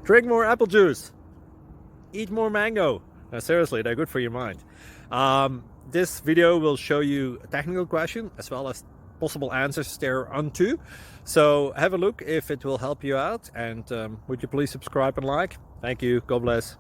Drink more apple juice. Eat more mango. No, seriously, they're good for your mind. This video will show you a technical question as well as possible answers thereunto. So have a look if it will help you out, and would you please subscribe and like? Thank you. God bless.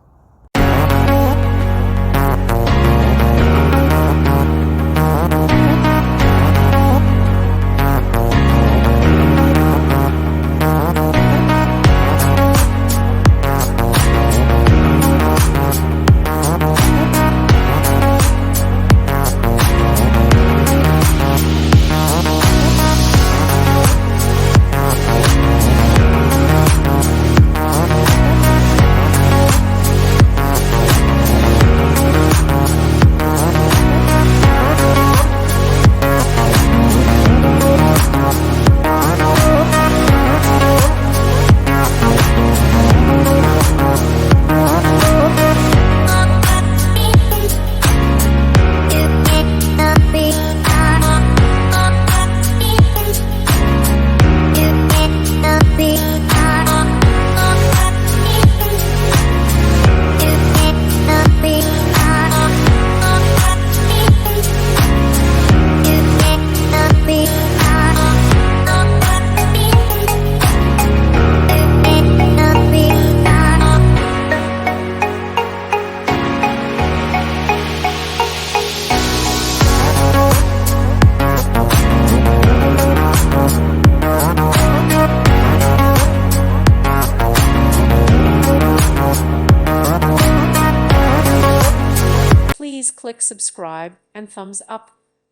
Please click subscribe and thumbs up.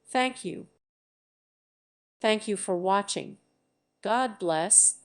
Thank you. Thank you for watching. God bless.